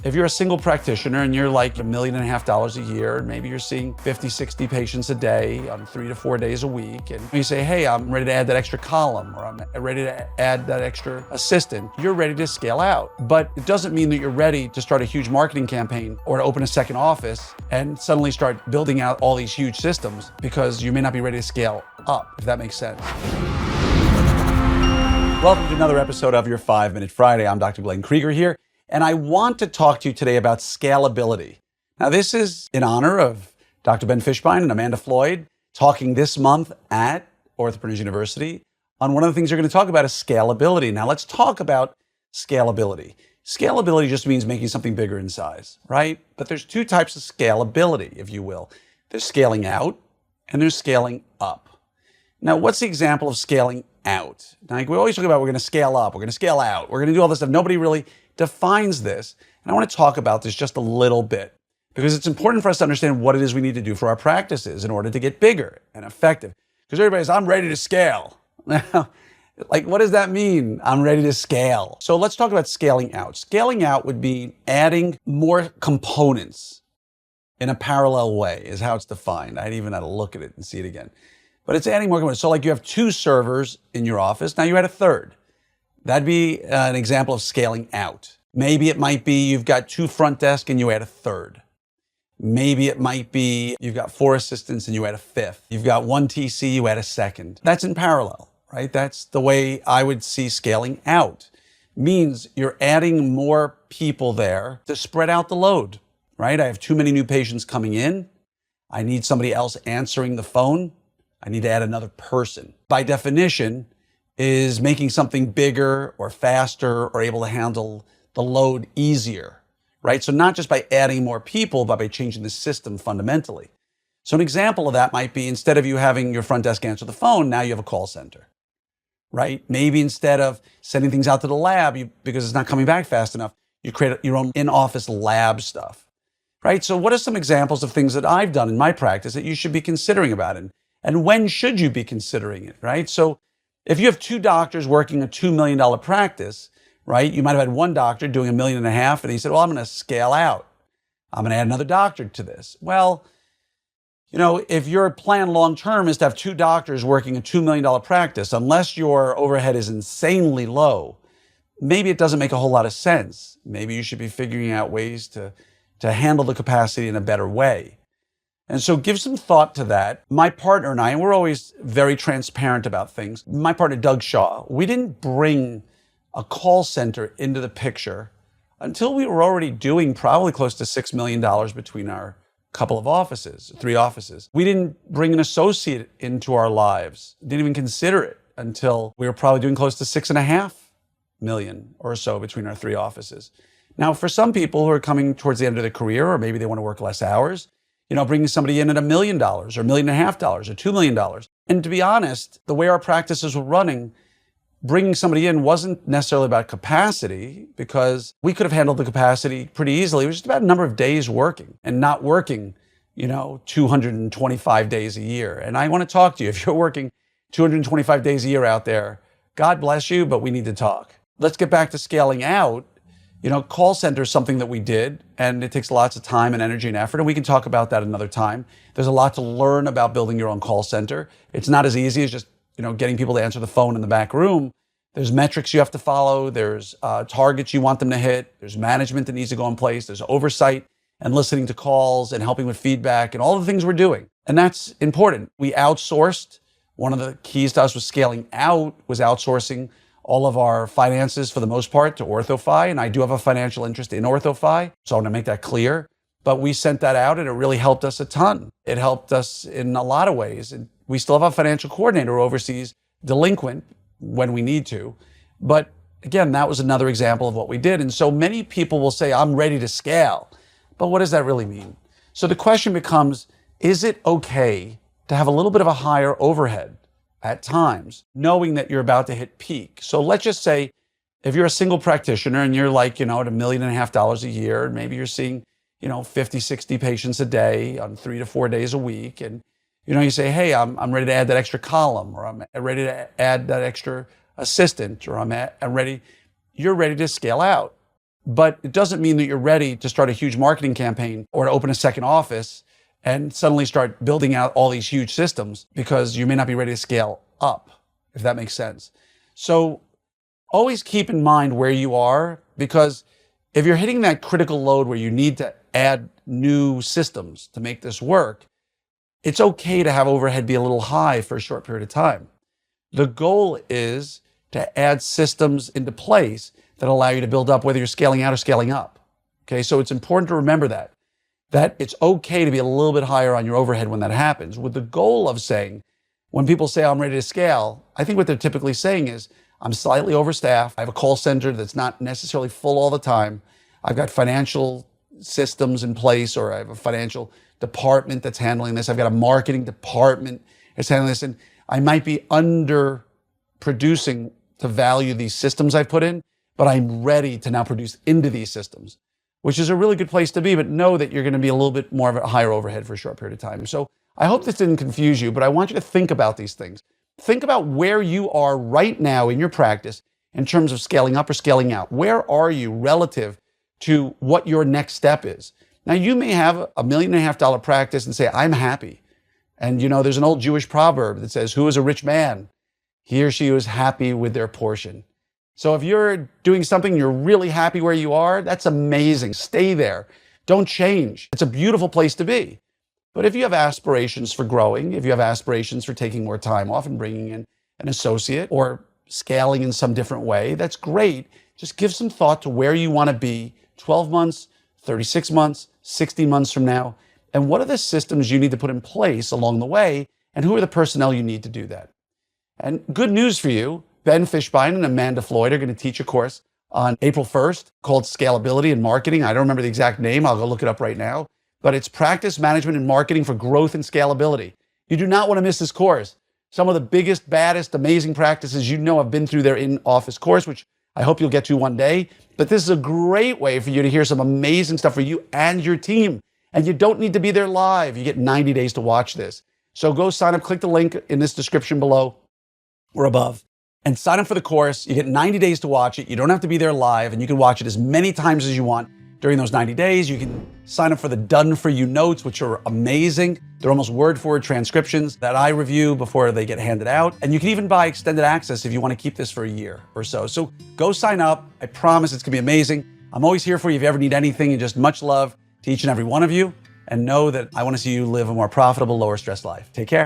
If you're a single practitioner and you're like $1.5 million a year, and maybe you're seeing 50, 60 patients a day on 3 to 4 days a week, and you say, hey, I'm ready to add that extra column, or I'm ready to add that extra assistant, you're ready to scale out. But it doesn't mean that you're ready to start a huge marketing campaign or to open a second office and suddenly start building out all these huge systems, because you may not be ready to scale up, if that makes sense. Welcome to another episode of your 5-Minute Friday. I'm Dr. Glenn Krieger here, and I want to talk to you today about scalability. Now, this is in honor of Dr. Ben Fishbein and Amanda Floyd talking this month at Orthopreneurs University on one of the things you're going to talk about is scalability. Now, let's talk about scalability. Scalability just means making something bigger in size, right? But there's two types of scalability, if you will. There's scaling out and there's scaling up. Now, what's the example of scaling out? Now, we always talk about we're going to scale up, we're going to scale out, we're going to do all this stuff. Nobody really defines this. And I want to talk about this just a little bit because it's important for us to understand what it is we need to do for our practices in order to get bigger and effective. Because everybody says, I'm ready to scale. Now, like, what does that mean? I'm ready to scale. So let's talk about scaling out. Scaling out would be adding more components in a parallel way is how it's defined. I even had to look at it and see it again. But it's adding more components. So like you have 2 servers in your office. Now you add a third. That'd be an example of scaling out. Maybe it might be you've got 2 front desk and you add a third. Maybe it might be you've got 4 assistants and you add a 5th. You've got 1 TC, you add a 2nd. That's in parallel, right? That's the way I would see scaling out. Means you're adding more people there to spread out the load, right? I have too many new patients coming in. I need somebody else answering the phone. I need to add another person. By definition, is making something bigger or faster or able to handle the load easier, right? So not just by adding more people, but by changing the system fundamentally. So an example of that might be instead of you having your front desk answer the phone, now you have a call center, right? Maybe instead of sending things out to the lab, because it's not coming back fast enough, you create your own in-office lab stuff, right? So what are some examples of things that I've done in my practice that you should be considering about it? And when should you be considering it, right? So if you have 2 doctors working a $2 million practice, right? You might have had one doctor doing $1.5 million and he said, well, I'm going to scale out. I'm going to add another doctor to this. Well, you know, if your plan long-term is to have 2 doctors working a $2 million practice, unless your overhead is insanely low, maybe it doesn't make a whole lot of sense. Maybe you should be figuring out ways to handle the capacity in a better way. And so give some thought to that. My partner and I, and we're always very transparent about things. My partner, Doug Shaw, we didn't bring a call center into the picture until we were already doing probably close to $6 million between our couple of offices, 3 offices. We didn't bring an associate into our lives, didn't even consider it until we were probably doing close to $6.5 million or so between our 3 offices. Now, for some people who are coming towards the end of their career, or maybe they want to work less hours, you know, bringing somebody in at $1 million or $1.5 million or $2 million. And to be honest, the way our practices were running, bringing somebody in wasn't necessarily about capacity because we could have handled the capacity pretty easily. It was just about a number of days working and not working, you know, 225 days a year. And I want to talk to you. If you're working 225 days a year out there, God bless you, but we need to talk. Let's get back to scaling out. You know, call center is something that we did, and it takes lots of time and energy and effort, and we can talk about that another time. There's a lot to learn about building your own call center. It's not as easy as just, you know, getting people to answer the phone in the back room. There's metrics you have to follow. There's targets you want them to hit. There's management that needs to go in place. There's oversight and listening to calls and helping with feedback and all the things we're doing. And that's important. We outsourced. One of the keys to us was scaling out, was outsourcing all of our finances for the most part to OrthoFi, and I do have a financial interest in OrthoFi, so I want to make that clear. But we sent that out and it really helped us a ton. It helped us in a lot of ways. And we still have a financial coordinator who oversees delinquent when we need to. But again, that was another example of what we did. And so many people will say, I'm ready to scale. But what does that really mean? So the question becomes, is it okay to have a little bit of a higher overhead at times, knowing that you're about to hit peak? So let's just say if you're a single practitioner and you're like, you know, at $1.5 million a year, and maybe you're seeing, you know, 50, 60 patients a day on 3 to 4 days a week. And, you know, you say, hey, I'm ready to add that extra column, or I'm ready to add that extra assistant, or you're ready to scale out. But it doesn't mean that you're ready to start a huge marketing campaign or to open a second office and suddenly start building out all these huge systems, because you may not be ready to scale up, if that makes sense. So always keep in mind where you are, because if you're hitting that critical load where you need to add new systems to make this work, it's okay to have overhead be a little high for a short period of time. The goal is to add systems into place that allow you to build up, whether you're scaling out or scaling up. Okay, so it's important to remember that it's okay to be a little bit higher on your overhead when that happens, with the goal of saying, when people say I'm ready to scale, I think what they're typically saying is, I'm slightly overstaffed. I have a call center that's not necessarily full all the time. I've got financial systems in place, or I have a financial department that's handling this. I've got a marketing department that's handling this, and I might be underproducing to value these systems I've put in, but I'm ready to now produce into these systems, which is a really good place to be, but know that you're going to be a little bit more of a higher overhead for a short period of time. So I hope this didn't confuse you, but I want you to think about these things. Think about where you are right now in your practice in terms of scaling up or scaling out. Where are you relative to what your next step is? Now, you may have $1.5 million practice and say, I'm happy. And there's an old Jewish proverb that says, who is a rich man? He or she who is happy with their portion. So if you're doing something and you're really happy where you are, that's amazing. Stay there. Don't change. It's a beautiful place to be. But if you have aspirations for growing, if you have aspirations for taking more time off and bringing in an associate or scaling in some different way, that's great. Just give some thought to where you want to be 12 months, 36 months, 60 months from now, and what are the systems you need to put in place along the way, and who are the personnel you need to do that. And good news for you, Ben Fishbein and Amanda Floyd are going to teach a course on April 1st called Scalability and Marketing. I don't remember the exact name. I'll go look it up right now. But it's Practice Management and Marketing for Growth and Scalability. You do not want to miss this course. Some of the biggest, baddest, amazing practices have been through their in-office course, which I hope you'll get to one day. But this is a great way for you to hear some amazing stuff for you and your team. And you don't need to be there live. You get 90 days to watch this. So go sign up, click the link in this description below or above, and sign up for the course. You get 90 days to watch it. You don't have to be there live, and you can watch it as many times as you want during those 90 days. You can sign up for the Done For You notes, which are amazing. They're almost word-for-word transcriptions that I review before they get handed out. And you can even buy extended access if you want to keep this for a year or so. So go sign up. I promise it's going to be amazing. I'm always here for you if you ever need anything, and just much love to each and every one of you. And know that I want to see you live a more profitable, lower stress life. Take care.